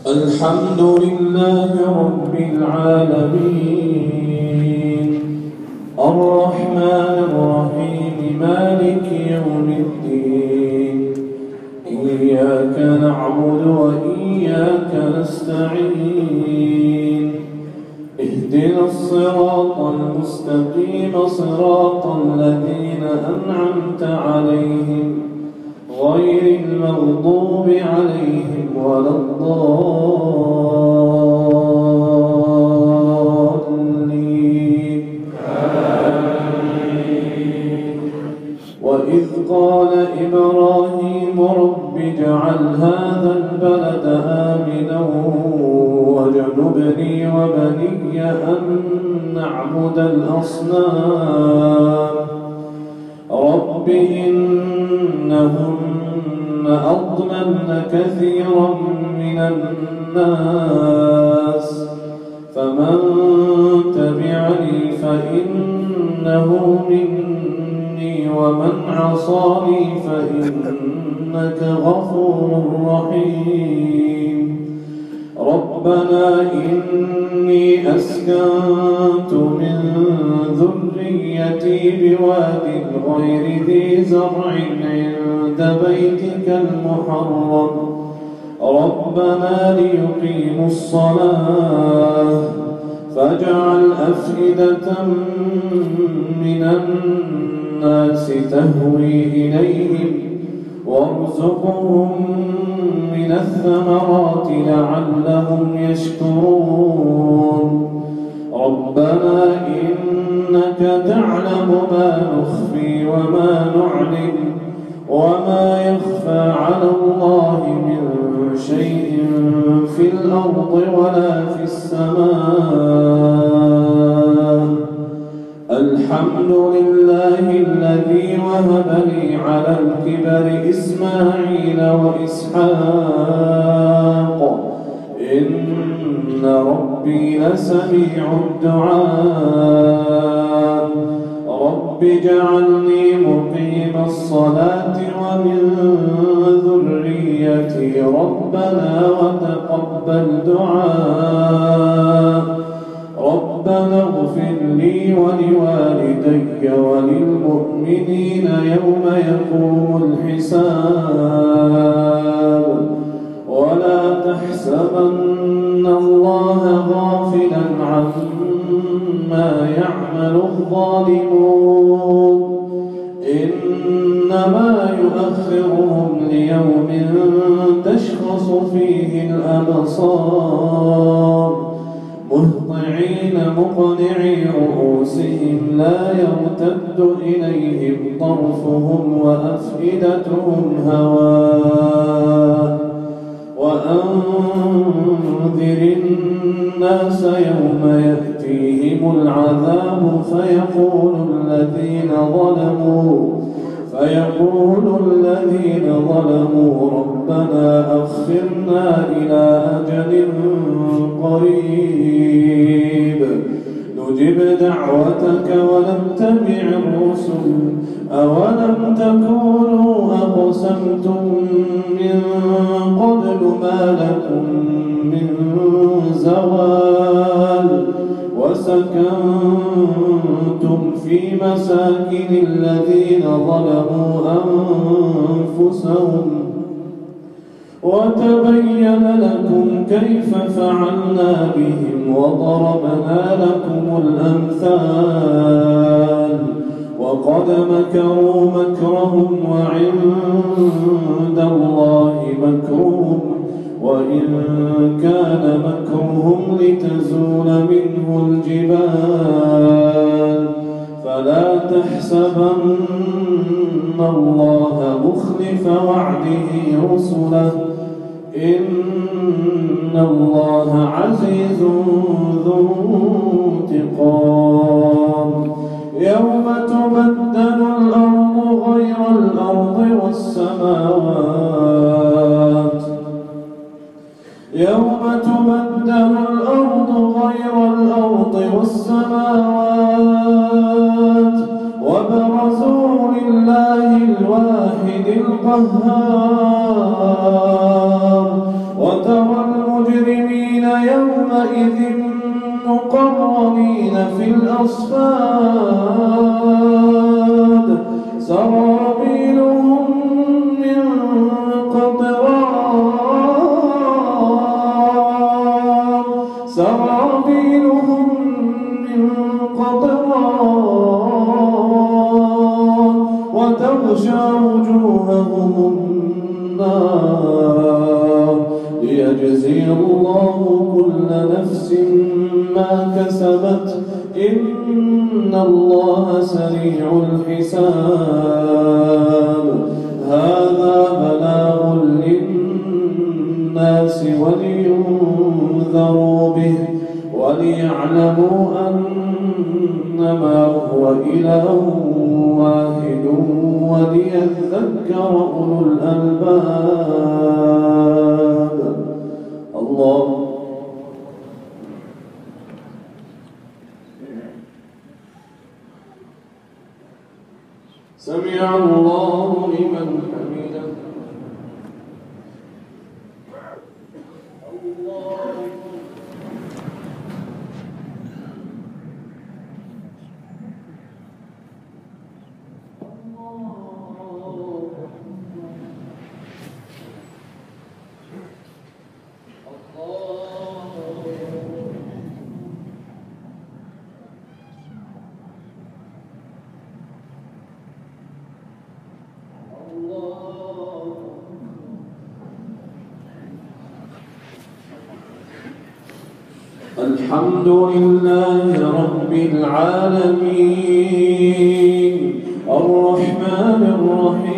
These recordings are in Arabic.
الحمد لله رب العالمين الرحمن الرحيم مالك يوم الدين إياك نعبد وإياك نستعين اهدنا الصراط المستقيم صراط الذين أنعمت عليهم غير المغضوب عليهم ولا الضالين وإذ قال إبراهيم رب اجعل هذا البلد آمنا واجنبني وبني أن نعبد الأصنام رب إنهن أضللن كثيرا من الناس فمن تبعني فإنه مني ومن عصاني فإنك غفور رحيم ربنا إني أسكنت من ذريتي بواد غير ذي زرع عند بيتك المحرم ربنا ليقيموا الصلاة فاجعل أفئدة من الناس تهوي إليهم وارزقهم من الثمرات لعلهم يشكرون ربنا إنك تعلم ما نخفي وما نعلن وما يخفى على الله من شيء في الأرض ولا في السماء الحمد لله الذي وهب لي على الكبر إسماعيل وإسحاق إن ربي لسميع الدعاء رب اجعلني مقيم الصلاة ومن ذريتي ربنا وتقبل دعاء ربنا اغفر لي ولوالدي وللمؤمنين يوم يقوم الحساب ولا تحسبن الله غافلا عما يعمل الظالمون إنما يؤخرهم ليوم تشخص فيه الأبصار مهطعين مقنعي رؤوسهم لا يرتد إليهم طرفهم وأفئدتهم هواء وأنذر الناس يوم يأتيهم العذاب فيقول الذين ظلموا ربنا أخرنا إلى أجل قريب نجب دعوتك ونتبع الرسل أولم تكونوا أقسمتم من قبل ما لكم من زوال وسكنتم في مساكن الذين ظلموا أنفسهم وتبين لكم كيف فعلنا بهم وضربنا لكم الأمثال وقد مكروا مكرهم وعند الله مكرهم وإن كان مكرهم لتزول منه الجبال فلا تحسبن الله مخلف وعده رسله إن الله عزيز ذو انتقام يوم تبدل الأرض غير الأرض والسماوات يوم تبدل الأرض غير الأرض والسماوات وبرزوا لله الواحد القهار وترى المجرمين يومئذ مقرنين في الأصفاد سرابيلهم من قطران وتغشى وجوههم النار ليجزي الله كل نفس ما كسبت إن الله سريع الحساب. هذا بلاغ للناس ولينذروا به وليعلموا أنما هو إله واحد وليذكر أولو الألباب. الله سمع الله لمن حمده. الحمد لله رب العالمين الرحمن الرحيم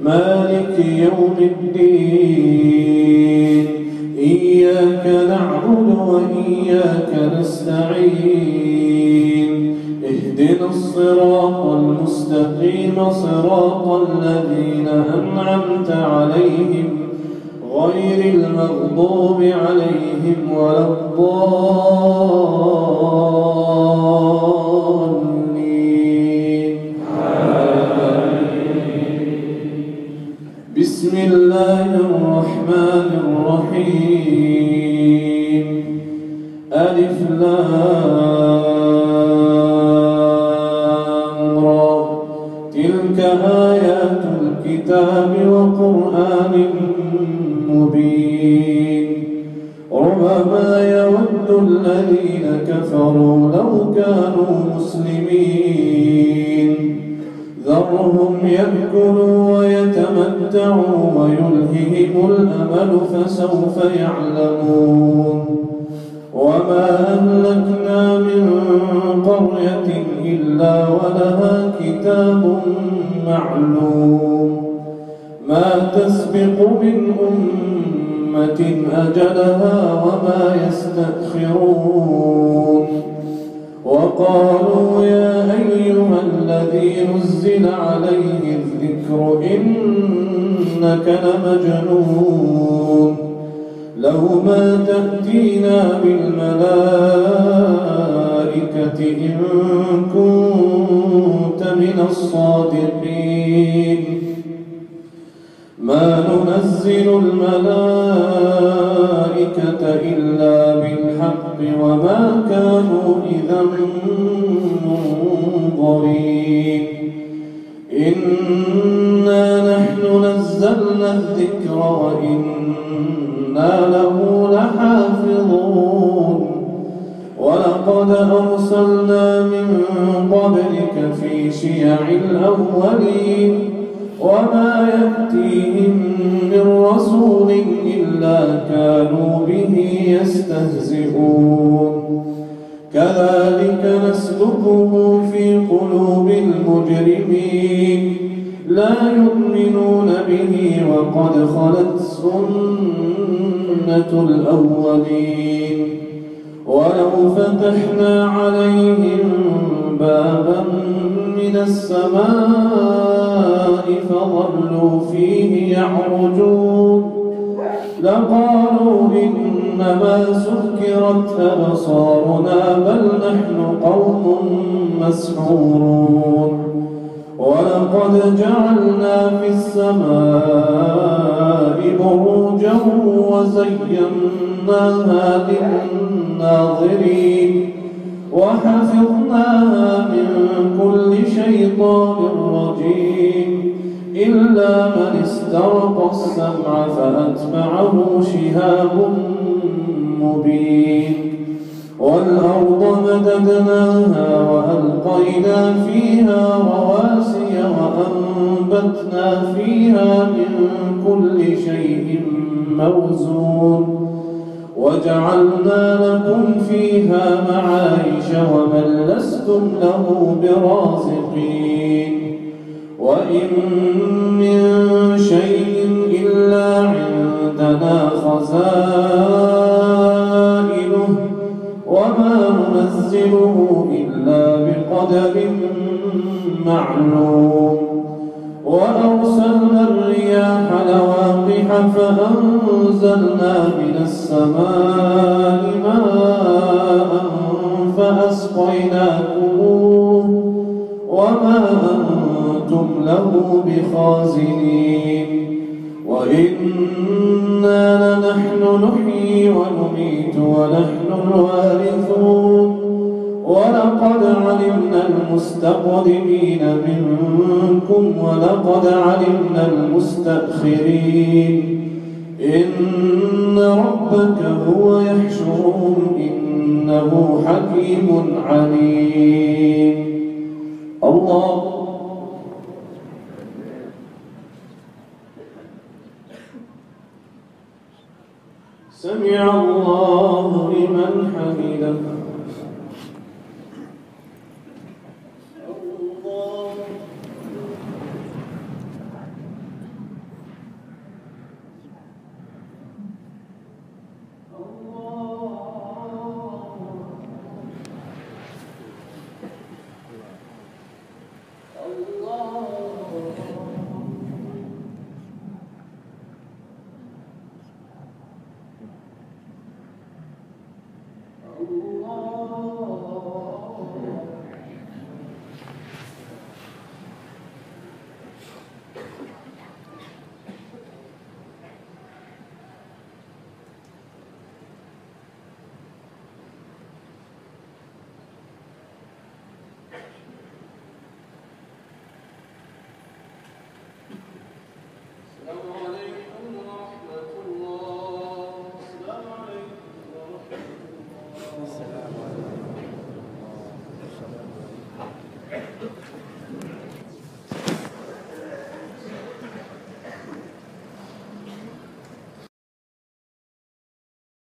مالك يوم الدين إياك نعبد وإياك نستعين اهدنا الصراط المستقيم صراط الذين أنعمت عليهم غير المغضوب عليهم ولا الضالين. بسم الله الرحمن الرحيم ألف لام را تلك آيات الكتاب وقرآن مبين ربما يود الذين كفروا لو كانوا مسلمين ذرهم يأكلوا ويتمتعوا ويلههم الأمل فسوف يعلمون. وما أهلكنا من قرية إلا ولها كتاب معلوم ما تسبق من أمة أجلها وما يستأخرون. وقالوا يا أيها الذي نزل عليه الذكر إنك لمجنون لو ما تأتينا بالملائكة إن كنت من الصادقين ما ننزل الملائكة إلا بالحق وما كانوا إذا منظرين. إنا نحن نزلنا الذكر وإنا له لحافظون. ولقد أرسلنا من قبلك في شيع الأولين وما يأتيهم من رسول إلا كانوا به يستهزئون. كذلك نسلكه في قلوب المجرمين لا يؤمنون به وقد خلت سنة الأولين. ولو فتحنا عليهم بابا من السماء فظلوا فيه يعرجون لقالوا إنما سكرت أبصارنا بل نحن قوم مسحورون. ولقد جعلنا في السماء بروجا عروشا وزيناها للناظرين وحفظناها من كل شيطان رجيم إلا من استرق السمع فأتبعه شهاب مبين والأرض مددناها وألقينا فيها رواسي وأنبتنا فيها من كل شيء موزون وجعلنا لكم فيها معايش ومن لستم له برازقين وإن من شيء إلا عندنا خزائنه وما ننزله إلا بقدر معلوم وأرسلنا الرياح لواقح فأنزلنا من السماء ماء فأسقيناكموه وما أنتم له بخازنين وإنا لنحن نحيي ونميت ونحن الوارثون ولقد علمنا المستقدمين منكم ولقد علمنا المستأخرين إن ربك هو يحشرهم إنه حكيم عليم. الله سمع الله لمن حمده.